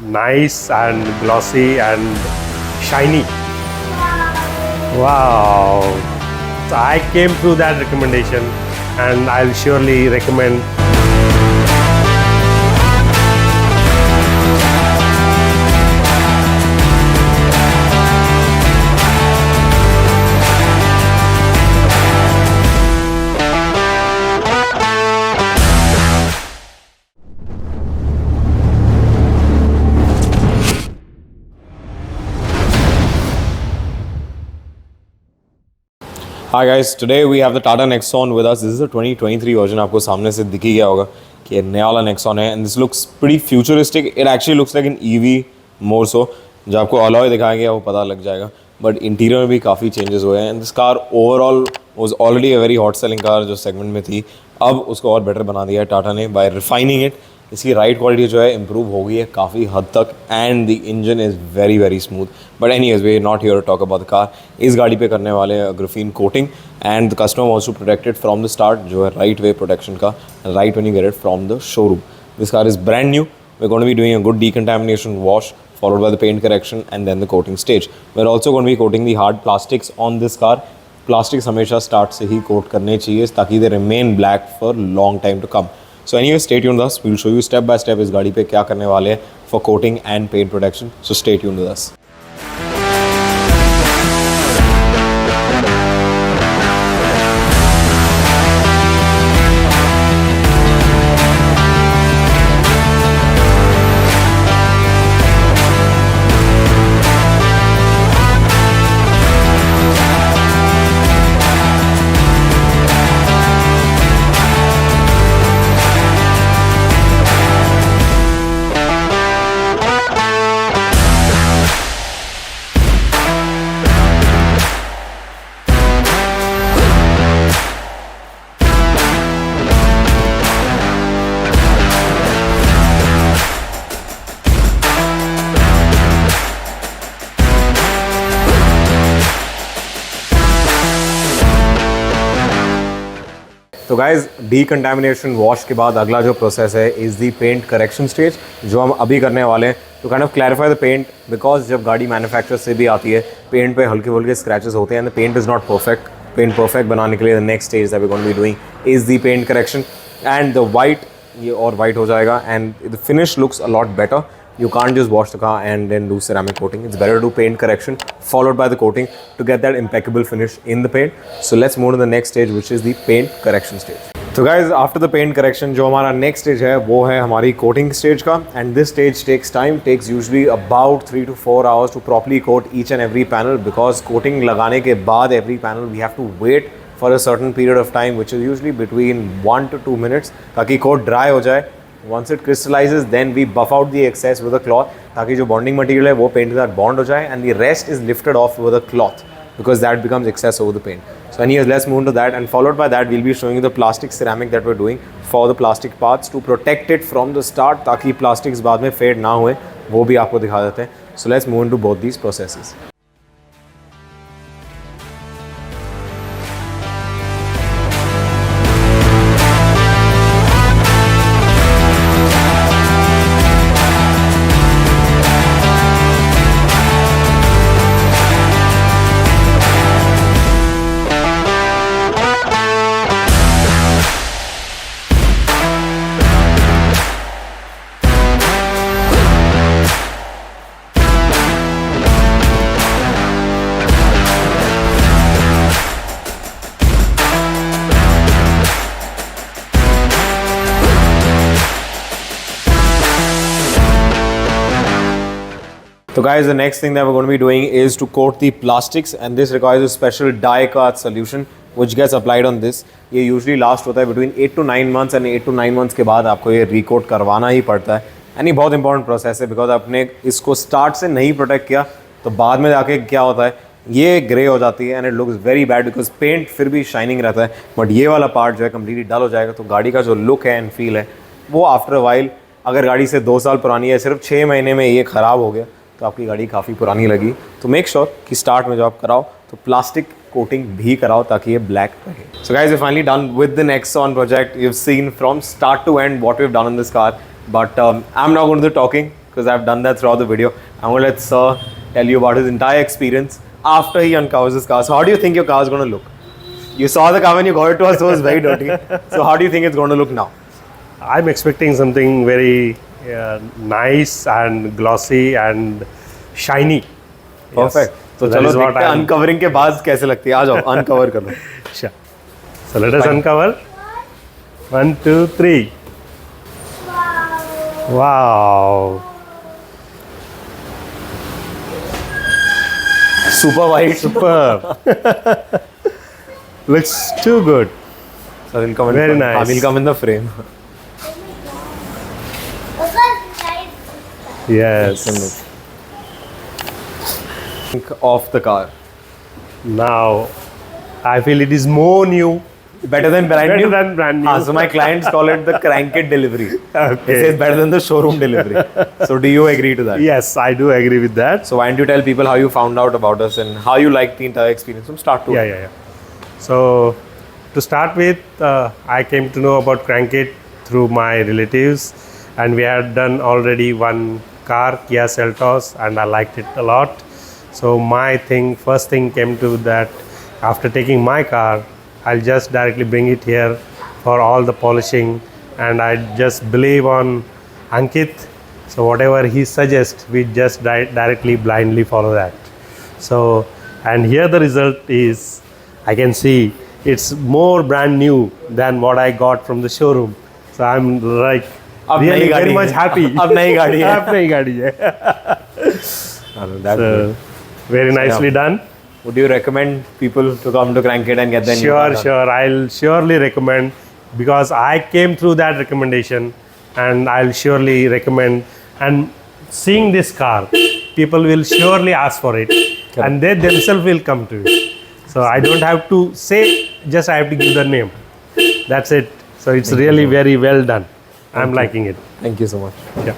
nice and glossy and shiny. Wow. So I came through that recommendation and I'll surely recommend. Hi guys, today we have the Tata Nexon with us. This is a 2023 version. आपको सामने से दिख ही गया होगा कि नया वाला Nexon है and this looks pretty futuristic. It actually looks like an EV more so. जो आपको alloy दिखाया गया वो पता लग जाएगा. But interior में भी काफ़ी changes हुए हैं and this car overall was already a very hot selling car जो segment में थी. अब उसको और better बना दिया है टाटा ने by refining it. इसकी राइड क्वालिटी जो है इम्प्रूव हो गई है काफ़ी हद तक and the engine is very very smooth. But anyways we are not here to talk about the car. इस गाड़ी पे करने वाले graphene coating and the customer wants to protect it from the start जो है राइट वे प्रोटेक्शन का right when you get it from the showroom. This car is brand new. We are going to be doing a good decontamination wash followed by the paint correction and then the coating stage. We're also going to be coating the hard plastics on this car. Plastics हमेशा start से ही coat करने चाहिए ताकि they remain black for long time to come. So anyway, stay tuned with us. We'll show you step by step इस गाड़ी पे क्या करने वाले हैं for coating and paint protection. So stay tuned with us. तो गाइज डीकंटामिनेशन वॉश के बाद अगला जो प्रोसेस है is the paint correction stage जो हम अभी करने वाले हैं. तो kind of clarify the paint because जब गाड़ी मैन्युफैक्चर से भी आती है पेंट पे हल्के फुल्के स्क्रैचेस होते हैं and the paint is not perfect. Paint perfect बनाने के लिए the next stage that we going to be doing is the paint correction and the white ये और वाइट हो जाएगा and the finish looks a lot better. You can't just wash the car and then do ceramic coating. It's better to do paint correction followed by the coating to get that impeccable finish in the paint. So let's move to the next stage which is the paint correction stage. So guys, after the paint correction जो हमारा next stage है वो है हमारी coating stage का and this stage takes time, takes usually about 3 to 4 hours to properly coat each and every panel because coating लगाने के बाद every panel we have to wait for a certain period of time which is usually between 1 to 2 minutes ताकि coat dry हो जाए. Once it crystallizes, then we buff out the excess with a cloth ताकि जो bonding material है वो paint के साथ bond हो जाए and the rest is lifted off with a cloth because that becomes excess over the paint. So anyways, let's move to that and followed by that we'll be showing you the plastic ceramic that we're doing for the plastic parts to protect it from the start ताकि plastics बाद में fade ना हुए वो भी आपको दिखा देते हैं. So let's move into both these processes. So guys, the next thing that we're going to be doing is to coat the plastics and this requires a special die cut solution which gets applied on this. ये usually last होता है between 8 to 9 months and 8 to 9 months के बाद आपको ये recoat करवाना ही पड़ता है. And ये बहुत important process है because आपने इसको start से नहीं protect किया तो बाद में जाके क्या होता है ये ग्रे हो जाती है and it looks very bad because paint फिर भी शाइनिंग रहता है बट ये वाला पार्ट जो है कम्प्लीटली डल हो जाएगा. तो गाड़ी का जो लुक है एंड फील है वो आफ्टर अ वाइल अगर गाड़ी से 2 साल पुरानी है सिर्फ 6 महीने में ये ख़राब हो गया तो आपकी गाड़ी काफ़ी पुरानी लगी. तो मेक श्योर कि स्टार्ट में जो आप कराओ तो प्लास्टिक कोटिंग भी कराओ ताकि ये ब्लैक रहे. So guys we finally done with the Nexon project. You have seen from start to end what we have done in this car but I am not going to the talking because I've done that throughout the video. I'm going to let Sir tell you about his entire experience after he uncovers his car. So how do you think your car is going to look? You saw the car when you got it to us, so it was very dirty. So how do you think it's going to look now? I'm expecting something very nice and glossy and shiny. Perfect. तो that चलो is what देखते हैं I'm- uncovering के बाद कैसे लगती है. आ जाओ अनकवर कर लो. Sure. So let us uncover. 1, 2, 3. Wow. Super white. Superb. Looks too good. So we'll come in Very front. nice. We'll come in the frame. Yes. Think of the car. Now, I feel it is more new. Better than brand Better new. than brand new. So my clients call it the crank it delivery. Okay. It says better than the showroom delivery. So do you agree to that? Yes, I do agree with that. So why don't you tell people how you found out about us and how you liked the entire experience from start to end? Yeah. So, to start with, I came to know about Crankit through my relatives, and we had done already one car, Kia Seltos, and I liked it a lot. So my first thing came to that, after taking my car, I'll just directly bring it here for all the polishing, and I just believe on Ankit. So whatever he suggests, we just directly blindly follow that. So, and here the result is, I can see it's more brand new than what I got from the showroom. So I'm like अब really नई गाड़ी very much है. happy. अब नई गाड़ी है. अब नई गाड़ी है. That's good. So, very nicely done. Would you recommend people to come to Crankit and get their new car Sure. done? I'll surely recommend, because I came through that recommendation, and I'll surely recommend. And seeing this car, people will surely ask for it, and they themselves will come to it. So I don't have to say, just I have to give the name. That's it. So it's really very well done. I'm liking it. Thank you so much. Yeah.